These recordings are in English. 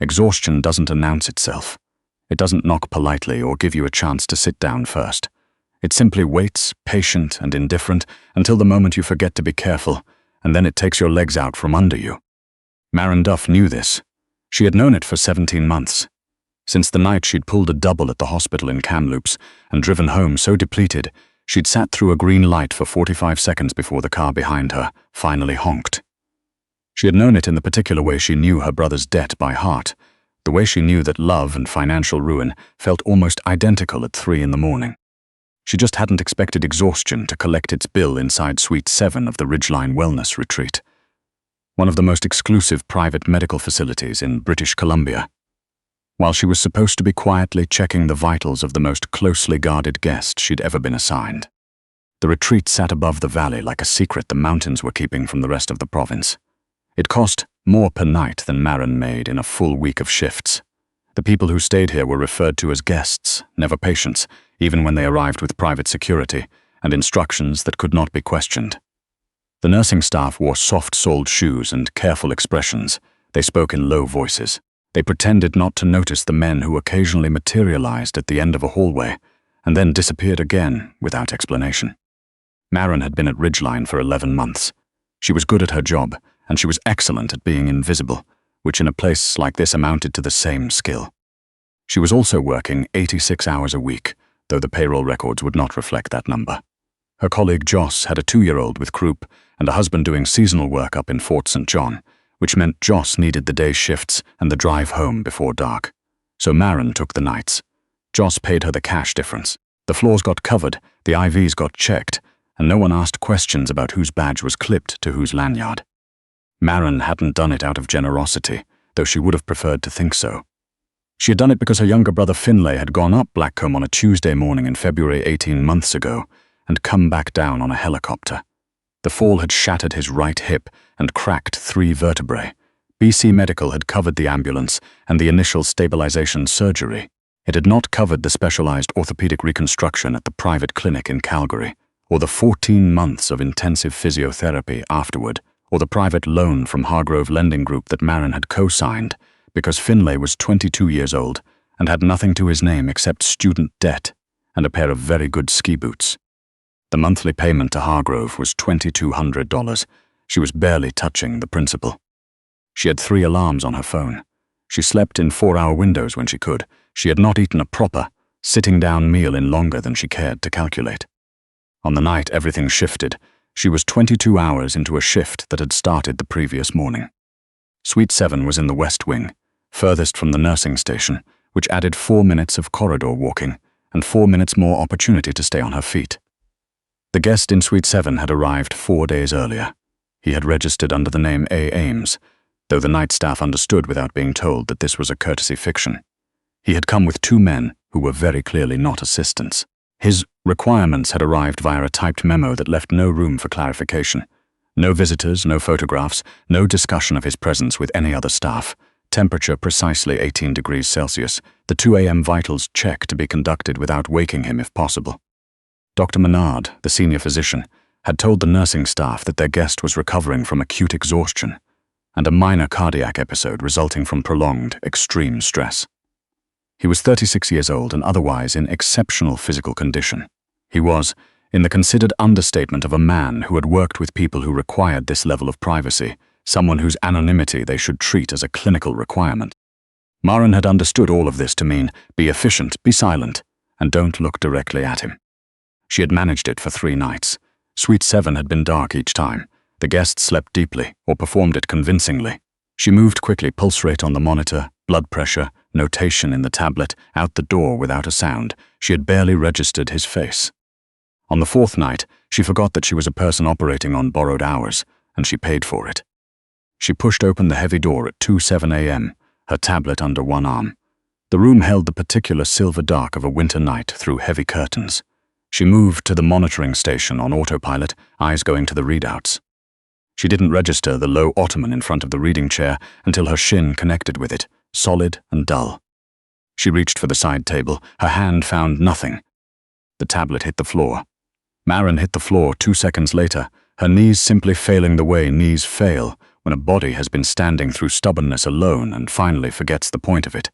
Exhaustion doesn't announce itself. It doesn't knock politely or give you a chance to sit down first. It simply waits, patient and indifferent, until the moment you forget to be careful, and then it takes your legs out from under you. Maren Duff knew this. She had known it for 17 months. Since the night she'd pulled a double at the hospital in Kamloops and driven home so depleted, she'd sat through a green light for 45 seconds before the car behind her finally honked. She had known it in the particular way she knew her brother's debt by heart, the way she knew that love and financial ruin felt almost identical at 3 in the morning. She just hadn't expected exhaustion to collect its bill inside Suite 7 of the Ridgeline Wellness Retreat, one of the most exclusive private medical facilities in British Columbia. While she was supposed to be quietly checking the vitals of the most closely guarded guest she'd ever been assigned, the retreat sat above the valley like a secret the mountains were keeping from the rest of the province. It cost more per night than Maren made in a full week of shifts. The people who stayed here were referred to as guests, never patients, even when they arrived with private security and instructions that could not be questioned. The nursing staff wore soft-soled shoes and careful expressions. They spoke in low voices. They pretended not to notice the men who occasionally materialized at the end of a hallway and then disappeared again without explanation. Maren had been at Ridgeline for 11 months. She was good at her job, and she was excellent at being invisible, which in a place like this amounted to the same skill. She was also working 86 hours a week, though the payroll records would not reflect that number. Her colleague Joss had a 2-year-old with croup and a husband doing seasonal work up in Fort St. John, which meant Joss needed the day shifts and the drive home before dark. So Maren took the nights. Joss paid her the cash difference. The floors got covered, the IVs got checked, and no one asked questions about whose badge was clipped to whose lanyard. Maren hadn't done it out of generosity, though she would have preferred to think so. She had done it because her younger brother Finlay had gone up Blackcomb on a Tuesday morning in February 18 months ago and come back down on a helicopter. The fall had shattered his right hip and cracked 3 vertebrae. BC Medical had covered the ambulance and the initial stabilization surgery. It had not covered the specialized orthopedic reconstruction at the private clinic in Calgary, or the 14 months of intensive physiotherapy afterward, or the private loan from Hargrove Lending Group that Maren had co-signed, because Finlay was 22 years old and had nothing to his name except student debt and a pair of very good ski boots. The monthly payment to Hargrove was $2,200. She was barely touching the principal. She had 3 alarms on her phone. She slept in 4-hour windows when she could. She had not eaten a proper, sitting-down meal in longer than she cared to calculate. On the night everything shifted, she was 22 hours into a shift that had started the previous morning. Suite 7 was in the West Wing, furthest from the nursing station, which added 4 minutes of corridor walking and 4 minutes more opportunity to stay on her feet. The guest in Suite 7 had arrived 4 days earlier. He had registered under the name A. Ames, though the night staff understood without being told that this was a courtesy fiction. He had come with 2 men who were very clearly not assistants. His requirements had arrived via a typed memo that left no room for clarification. No visitors, no photographs, no discussion of his presence with any other staff. Temperature precisely 18 degrees Celsius. The 2 a.m. vitals check to be conducted without waking him if possible. Dr. Menard, the senior physician, had told the nursing staff that their guest was recovering from acute exhaustion and a minor cardiac episode resulting from prolonged, extreme stress. He was 36 years old and otherwise in exceptional physical condition. He was, in the considered understatement of a man who had worked with people who required this level of privacy, someone whose anonymity they should treat as a clinical requirement. Maren had understood all of this to mean, be efficient, be silent, and don't look directly at him. She had managed it for 3 nights. Suite 7 had been dark each time. The guest slept deeply, or performed it convincingly. She moved quickly, pulse rate on the monitor, blood pressure, notation in the tablet, out the door without a sound. She had barely registered his face. On the 4th night, she forgot that she was a person operating on borrowed hours, and she paid for it. She pushed open the heavy door at 2:07 a.m., her tablet under one arm. The room held the particular silver dark of a winter night through heavy curtains. She moved to the monitoring station on autopilot, eyes going to the readouts. She didn't register the low ottoman in front of the reading chair until her shin connected with it, solid and dull. She reached for the side table. Her hand found nothing. The tablet hit the floor. Maren hit the floor 2 seconds later, her knees simply failing the way knees fail when a body has been standing through stubbornness alone and finally forgets the point of it.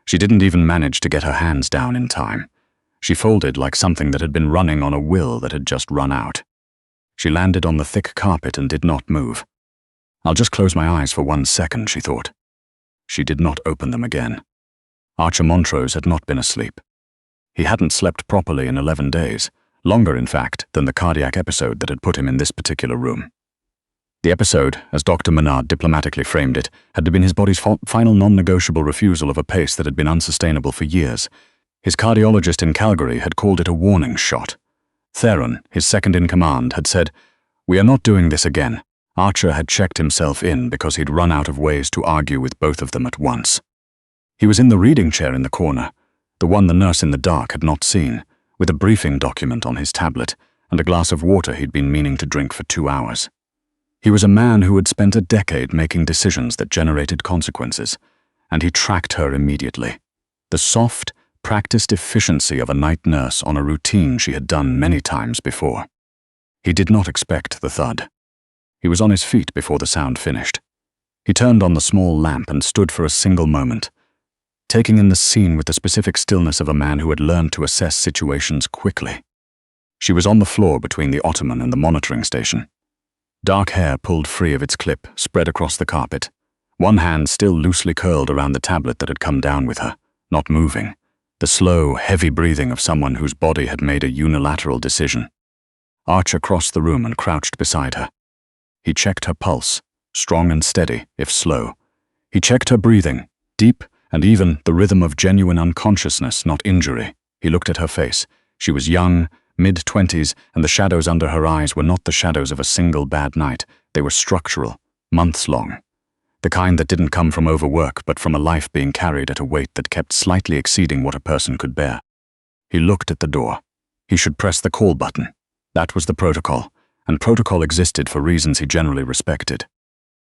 She didn't even manage to get her hands down in time. She folded like something that had been running on a will that had just run out. She landed on the thick carpet and did not move. I'll just close my eyes for 1 second, she thought. She did not open them again. Archer Montrose had not been asleep. He hadn't slept properly in 11 days, longer, in fact, than the cardiac episode that had put him in this particular room. The episode, as Dr. Menard diplomatically framed it, had been his body's final non-negotiable refusal of a pace that had been unsustainable for years. His cardiologist in Calgary had called it a warning shot. Theron, his second-in-command, had said, "We are not doing this again." Archer had checked himself in because he'd run out of ways to argue with both of them at once. He was in the reading chair in the corner, the one the nurse in the dark had not seen, with a briefing document on his tablet and a glass of water he'd been meaning to drink for 2 hours. He was a man who had spent a decade making decisions that generated consequences, and he tracked her immediately. The soft, practiced efficiency of a night nurse on a routine she had done many times before. He did not expect the thud. He was on his feet before the sound finished. He turned on the small lamp and stood for a single moment, taking in the scene with the specific stillness of a man who had learned to assess situations quickly. She was on the floor between the ottoman and the monitoring station. Dark hair pulled free of its clip, spread across the carpet. One hand still loosely curled around the tablet that had come down with her, not moving. The slow, heavy breathing of someone whose body had made a unilateral decision. Archer crossed the room and crouched beside her. He checked her pulse, strong and steady, if slow. He checked her breathing, deep and even the rhythm of genuine unconsciousness, not injury. He looked at her face. She was young, mid-20s, and the shadows under her eyes were not the shadows of a single bad night. They were structural, months-long. The kind that didn't come from overwork, but from a life being carried at a weight that kept slightly exceeding what a person could bear. He looked at the door. He should press the call button. That was the protocol, and protocol existed for reasons he generally respected.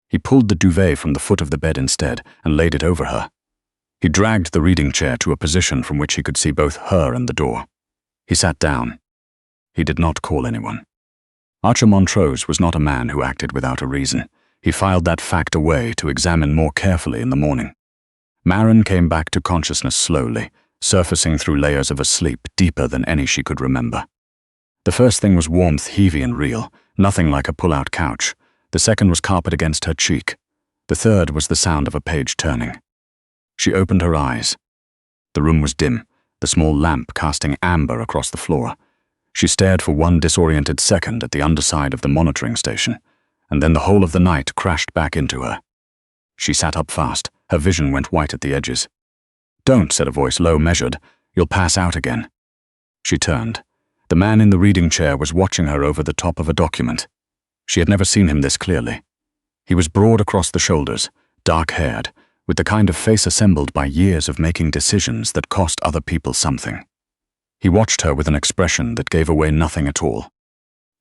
He pulled the duvet from the foot of the bed instead and laid it over her. He dragged the reading chair to a position from which he could see both her and the door. He sat down. He did not call anyone. Archer Montrose was not a man who acted without a reason. He filed that fact away to examine more carefully in the morning. Maren came back to consciousness slowly, surfacing through layers of a sleep deeper than any she could remember. The first thing was warmth heavy and real, nothing like a pull-out couch. The second was carpet against her cheek. The third was the sound of a page turning. She opened her eyes. The room was dim, the small lamp casting amber across the floor. She stared for one disoriented second at the underside of the monitoring station, and then the whole of the night crashed back into her. She sat up fast. Her vision went white at the edges. "Don't," said a voice, low, measured. "You'll pass out again." She turned. The man in the reading chair was watching her over the top of a document. She had never seen him this clearly. He was broad across the shoulders, dark-haired, with the kind of face assembled by years of making decisions that cost other people something. He watched her with an expression that gave away nothing at all.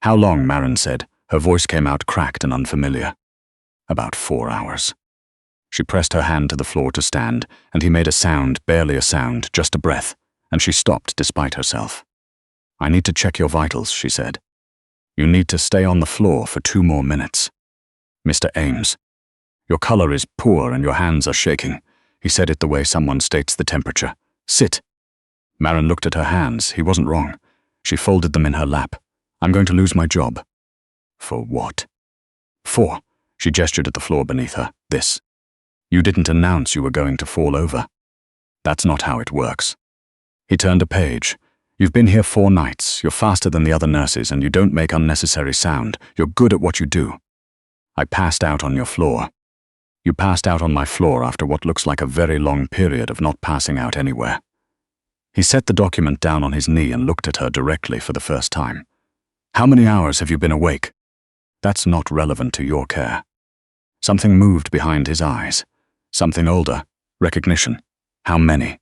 "How long?" Maren said. Her voice came out cracked and unfamiliar. "About 4 hours." She pressed her hand to the floor to stand, and he made a sound, barely a sound, just a breath, and she stopped despite herself. "I need to check your vitals," she said. "You need to stay on the floor for 2 more minutes." "Mr. Ames, your color is poor and your hands are shaking." He said it the way someone states the temperature. "Sit." Maren looked at her hands. He wasn't wrong. She folded them in her lap. "I'm going to lose my job." "For what?" "For," she gestured at the floor beneath her, "this. You didn't announce you were going to fall over. That's not how it works." He turned a page. "You've been here 4 nights. You're faster than the other nurses, and you don't make unnecessary sound. You're good at what you do. I passed out on your floor. You passed out on my floor after what looks like a very long period of not passing out anywhere." He set the document down on his knee and looked at her directly for the first time. "How many hours have you been awake?" "That's not relevant to your care." Something moved behind his eyes. Something older. Recognition. "How many?"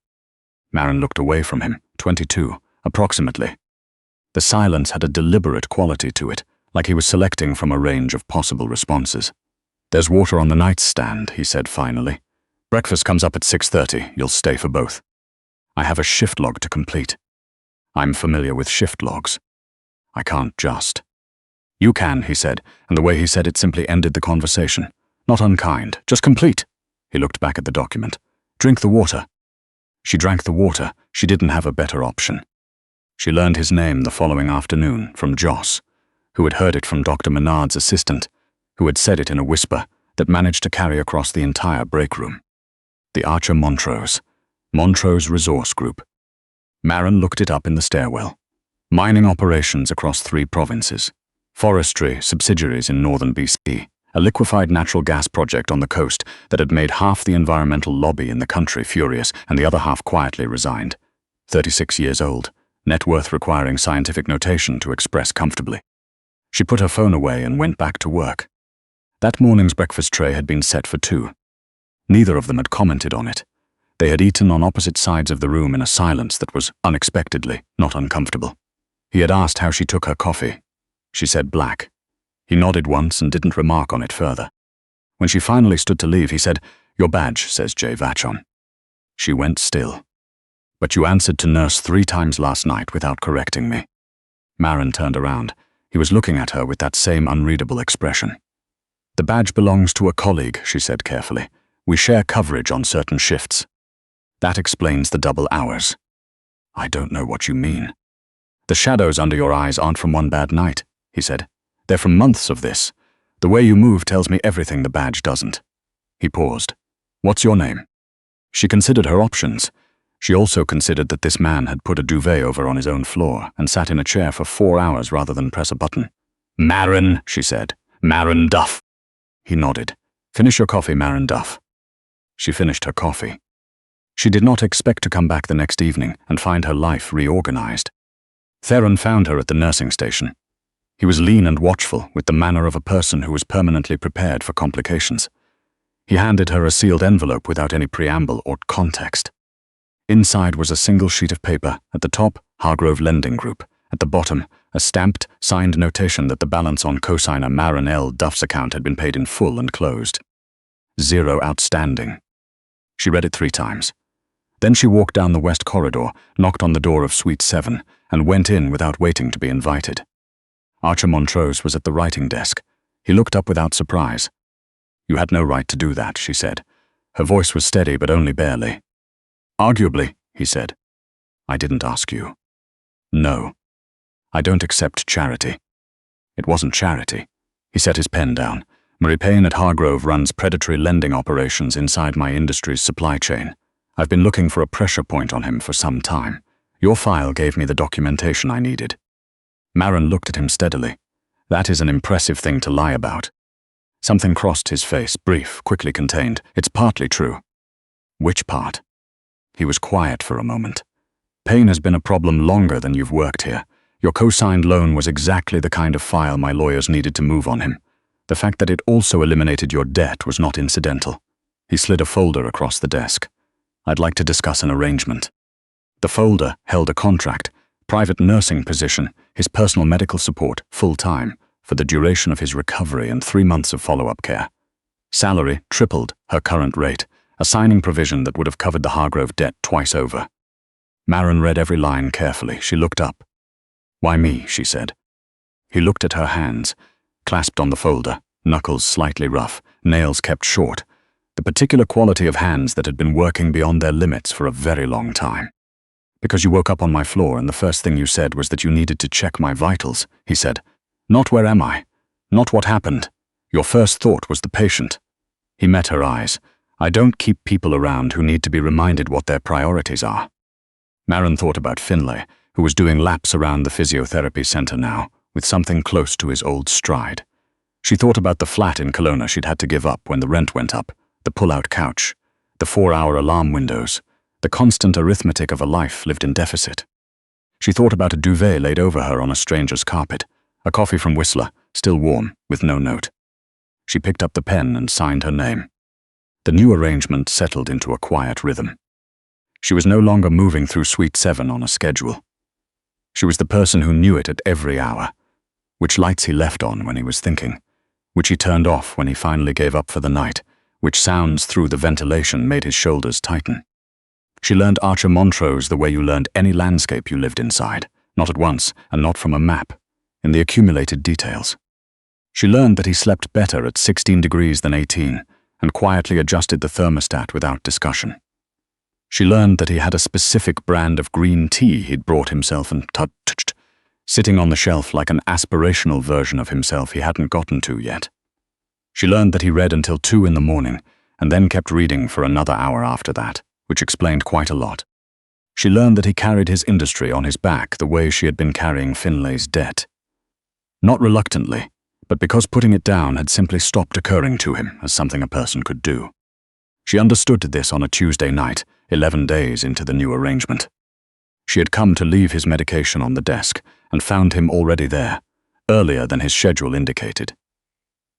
Maren looked away from him. 22, approximately. The silence had a deliberate quality to it, like he was selecting from a range of possible responses. "There's water on the nightstand," he said finally. "Breakfast comes up at 6:30. You'll stay for both. I have a shift log to complete." "I'm familiar with shift logs." "I can't just." "You can," he said, and the way he said it simply ended the conversation. Not unkind, just complete. He looked back at the document. Drink the water. She drank the water. She didn't have a better option. She learned his name the following afternoon from Joss, who had heard it from Dr. Menard's assistant, who had said it in a whisper that managed to carry across the entire break room. The Archer Montrose Resource Group. Marin looked it up in the stairwell. Mining operations across 3 provinces. Forestry subsidiaries in northern BC. A liquefied natural gas project on the coast that had made half the environmental lobby in the country furious and the other half quietly resigned. 36 years old, net worth requiring scientific notation to express comfortably. She put her phone away and went back to work. That morning's breakfast tray had been set for 2. Neither of them had commented on it. They had eaten on opposite sides of the room in a silence that was unexpectedly not uncomfortable. He had asked how she took her coffee. She said black. He nodded once and didn't remark on it further. When she finally stood to leave, he said, "Your badge says J. Vachon." She went still. "But you answered to nurse 3 times last night without correcting me." Marin turned around. He was looking at her with that same unreadable expression. "The badge belongs to a colleague," she said carefully. "We share coverage on certain shifts. That explains the double hours." "I don't know what you mean." "The shadows under your eyes aren't from one bad night," he said. "They're from months of this. The way you move tells me everything the badge doesn't." He paused. "What's your name?" She considered her options. She also considered that this man had put a duvet over on his own floor and sat in a chair for 4 hours rather than press a button. "Marin," she said. "Marin Duff." He nodded. "Finish your coffee, Marin Duff." She finished her coffee. She did not expect to come back the next evening and find her life reorganized. Theron found her at the nursing station. He was lean and watchful, with the manner of a person who was permanently prepared for complications. He handed her a sealed envelope without any preamble or context. Inside was a single sheet of paper, at the top, Hargrove Lending Group, at the bottom, a stamped, signed notation that the balance on cosigner Marin L. Duff's account had been paid in full and closed. 0 outstanding. She read it 3 times. Then she walked down the west corridor, knocked on the door of Suite 7, and went in without waiting to be invited. Archer Montrose was at the writing desk. He looked up without surprise. "You had no right to do that," she said. Her voice was steady, but only barely. "Arguably," he said. "I didn't ask you." "No. I don't accept charity." It wasn't charity. He set his pen down. "Murray Payne at Hargrove runs predatory lending operations inside my industry's supply chain. I've been looking for a pressure point on him for some time. Your file gave me the documentation I needed." Marin looked at him steadily. "That is an impressive thing to lie about." Something crossed his face, brief, quickly contained. "It's partly true." "Which part?" He was quiet for a moment. "Payne has been a problem longer than you've worked here. Your co-signed loan was exactly the kind of file my lawyers needed to move on him. The fact that it also eliminated your debt was not incidental." He slid a folder across the desk. "I'd like to discuss an arrangement." The folder held a contract, private nursing position, his personal medical support, full-time, for the duration of his recovery and 3 months of follow-up care. Salary tripled her current rate, a signing provision that would have covered the Hargrove debt twice over. Marin read every line carefully. She looked up. "Why me?" she said. He looked at her hands, clasped on the folder, knuckles slightly rough, nails kept short, the particular quality of hands that had been working beyond their limits for a very long time. "Because you woke up on my floor and the first thing you said was that you needed to check my vitals," he said. "Not where am I? Not what happened. Your first thought was the patient." He met her eyes. "I don't keep people around who need to be reminded what their priorities are." Marin thought about Finlay, who was doing laps around the physiotherapy center now, with something close to his old stride. She thought about the flat in Kelowna she'd had to give up when the rent went up, the pull-out couch, the 4-hour alarm windows, the constant arithmetic of a life lived in deficit. She thought about a duvet laid over her on a stranger's carpet, a coffee from Whistler, still warm, with no note. She picked up the pen and signed her name. The new arrangement settled into a quiet rhythm. She was no longer moving through Suite 7 on a schedule. She was the person who knew it at every hour, which lights he left on when he was thinking, which he turned off when he finally gave up for the night, which sounds through the ventilation made his shoulders tighten. She learned Archer Montrose the way you learned any landscape you lived inside, not at once and not from a map, in the accumulated details. She learned that he slept better at 16 degrees than 18 and quietly adjusted the thermostat without discussion. She learned that he had a specific brand of green tea he'd brought himself and touched, sitting on the shelf like an aspirational version of himself he hadn't gotten to yet. She learned that he read until 2 in the morning and then kept reading for another hour after that, which explained quite a lot. She learned that he carried his industry on his back the way she had been carrying Finlay's debt. Not reluctantly, but because putting it down had simply stopped occurring to him as something a person could do. She understood this on a Tuesday night, 11 days into the new arrangement. She had come to leave his medication on the desk and found him already there, earlier than his schedule indicated.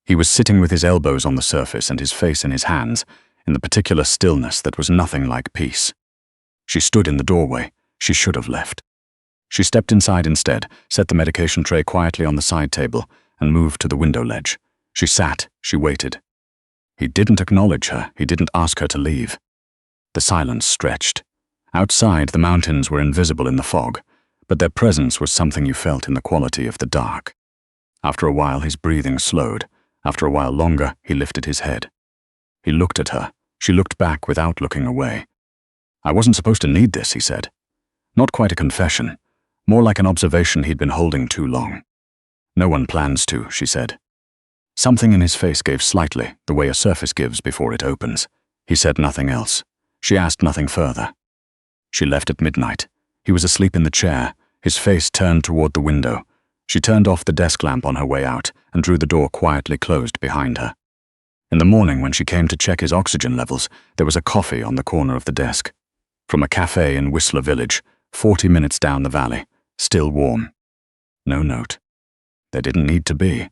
He was sitting with his elbows on the surface and his face in his hands, in the particular stillness that was nothing like peace. She stood in the doorway. She should have left. She stepped inside instead, set the medication tray quietly on the side table, and moved to the window ledge. She sat, she waited. He didn't acknowledge her, he didn't ask her to leave. The silence stretched. Outside, the mountains were invisible in the fog, but their presence was something you felt in the quality of the dark. After a while, his breathing slowed. After a while longer, he lifted his head. He looked at her. She looked back without looking away. "I wasn't supposed to need this," he said. Not quite a confession, more like an observation he'd been holding too long. "No one plans to," she said. Something in his face gave slightly, the way a surface gives before it opens. He said nothing else. She asked nothing further. She left at midnight. He was asleep in the chair, his face turned toward the window. She turned off the desk lamp on her way out and drew the door quietly closed behind her. In the morning, when she came to check his oxygen levels, there was a coffee on the corner of the desk. From a cafe in Whistler Village, 40 minutes down the valley, still warm. No note. There didn't need to be.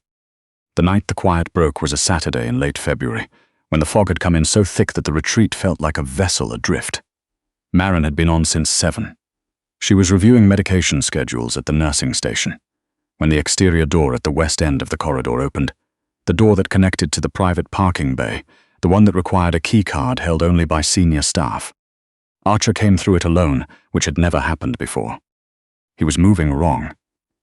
The night the quiet broke was a Saturday in late February, when the fog had come in so thick that the retreat felt like a vessel adrift. Maren had been on since 7. She was reviewing medication schedules at the nursing station, when the exterior door at the west end of the corridor opened, the door that connected to the private parking bay, the one that required a key card held only by senior staff. Archer came through it alone, which had never happened before. He was moving wrong.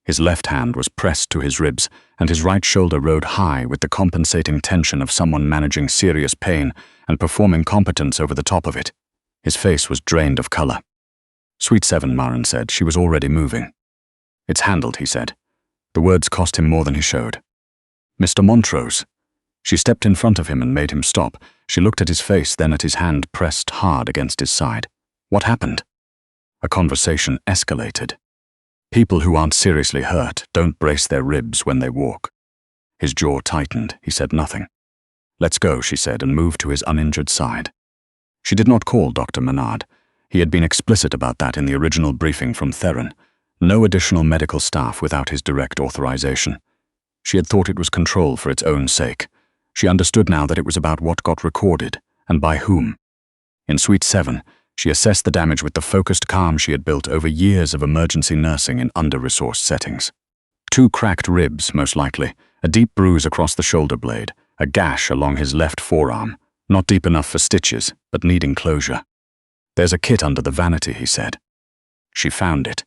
His left hand was pressed to his ribs, and his right shoulder rode high with the compensating tension of someone managing serious pain and performing competence over the top of it. His face was drained of color. "Suite 7, Maren said. She was already moving." "It's handled," he said. The words cost him more than he showed. "Mr. Montrose." She stepped in front of him and made him stop. She looked at his face, then at his hand pressed hard against his side. "What happened?" A conversation escalated. People who aren't seriously hurt don't brace their ribs when they walk. His jaw tightened. He said nothing. "Let's go," she said, and moved to his uninjured side. She did not call Dr. Menard. He had been explicit about that in the original briefing from Theron. No additional medical staff without his direct authorization. She had thought it was control for its own sake. She understood now that it was about what got recorded, and by whom. In Suite 7, she assessed the damage with the focused calm she had built over years of emergency nursing in under-resourced settings. 2 cracked ribs, most likely, a deep bruise across the shoulder blade, a gash along his left forearm, not deep enough for stitches, but needing closure. "There's a kit under the vanity," he said. She found it.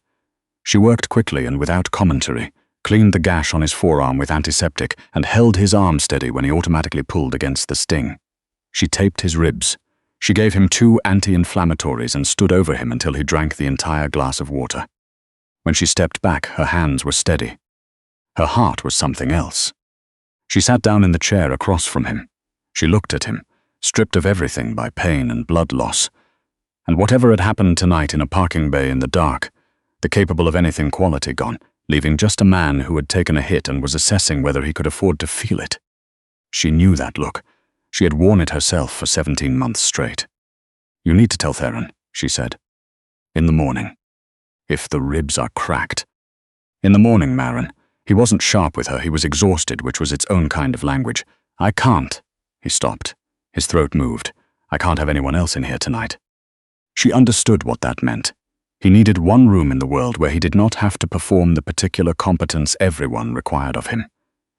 She worked quickly and without commentary, cleaned the gash on his forearm with antiseptic, and held his arm steady when he automatically pulled against the sting. She taped his ribs. She gave him 2 anti-inflammatories and stood over him until he drank the entire glass of water. When she stepped back, her hands were steady. Her heart was something else. She sat down in the chair across from him. She looked at him, stripped of everything by pain and blood loss. And whatever had happened tonight in a parking bay in the dark, the capable of anything quality gone, leaving just a man who had taken a hit and was assessing whether he could afford to feel it. She knew that look. She had worn it herself for 17 months straight. "You need to tell Theron," she said. "In the morning. If the ribs are cracked." "In the morning, Maren." He wasn't sharp with her, he was exhausted, which was its own kind of language. "I can't." He stopped. His throat moved. "I can't have anyone else in here tonight." She understood what that meant. He needed one room in the world where he did not have to perform the particular competence everyone required of him.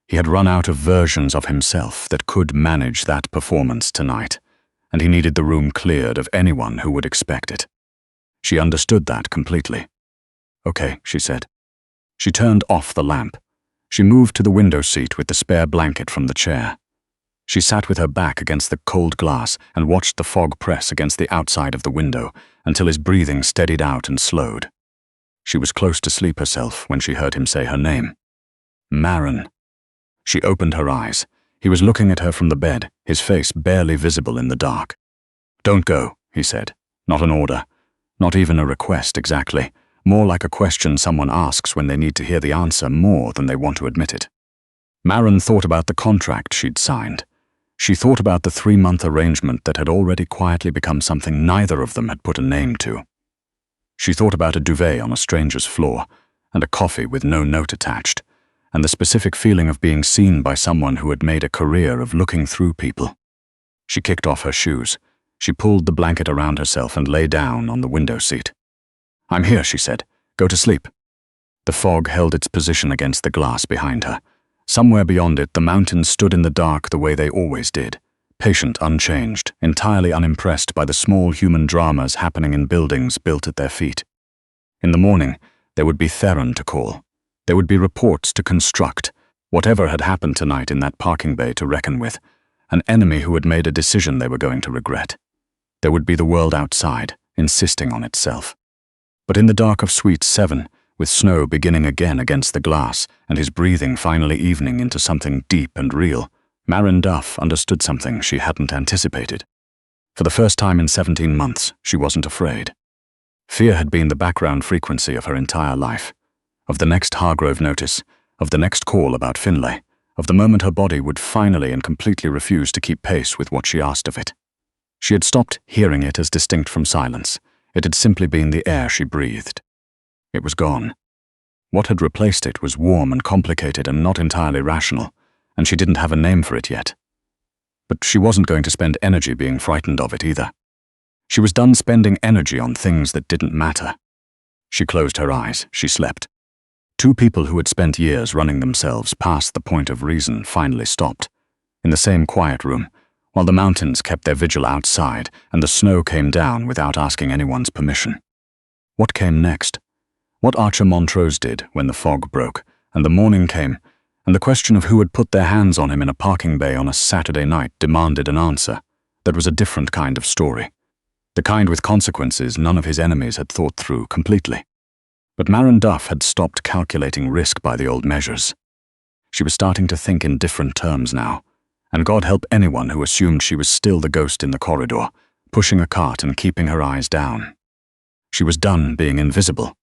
He had run out of versions of himself that could manage that performance tonight, and he needed the room cleared of anyone who would expect it. She understood that completely. "Okay," she said. She turned off the lamp. She moved to the window seat with the spare blanket from the chair. She sat with her back against the cold glass and watched the fog press against the outside of the window until his breathing steadied out and slowed. She was close to sleep herself when she heard him say her name. Maren. She opened her eyes. He was looking at her from the bed, his face barely visible in the dark. "Don't go," he said. Not an order. Not even a request exactly. More like a question someone asks when they need to hear the answer more than they want to admit it. Maren thought about the contract she'd signed. She thought about the 3-month arrangement that had already quietly become something neither of them had put a name to. She thought about a duvet on a stranger's floor, and a coffee with no note attached, and the specific feeling of being seen by someone who had made a career of looking through people. She kicked off her shoes. She pulled the blanket around herself and lay down on the window seat. "I'm here," she said. "Go to sleep." The fog held its position against the glass behind her. Somewhere beyond it, the mountains stood in the dark the way they always did, patient, unchanged, entirely unimpressed by the small human dramas happening in buildings built at their feet. In the morning, there would be Theron to call. There would be reports to construct, whatever had happened tonight in that parking bay to reckon with, an enemy who had made a decision they were going to regret. There would be the world outside, insisting on itself. But in the dark of Suite 7, with snow beginning again against the glass and his breathing finally evening into something deep and real, Maren Duff understood something she hadn't anticipated. For the first time in 17 months, she wasn't afraid. Fear had been the background frequency of her entire life. Of the next Hargrove notice, of the next call about Finlay, of the moment her body would finally and completely refuse to keep pace with what she asked of it. She had stopped hearing it as distinct from silence. It had simply been the air she breathed. It was gone. What had replaced it was warm and complicated and not entirely rational, and she didn't have a name for it yet. But she wasn't going to spend energy being frightened of it either. She was done spending energy on things that didn't matter. She closed her eyes. She slept. Two people who had spent years running themselves past the point of reason finally stopped, in the same quiet room, while the mountains kept their vigil outside and the snow came down without asking anyone's permission. What came next? What Archer Montrose did when the fog broke, and the morning came, and the question of who had put their hands on him in a parking bay on a Saturday night demanded an answer that was a different kind of story, the kind with consequences none of his enemies had thought through completely. But Maren Duff had stopped calculating risk by the old measures. She was starting to think in different terms now, and God help anyone who assumed she was still the ghost in the corridor, pushing a cart and keeping her eyes down. She was done being invisible.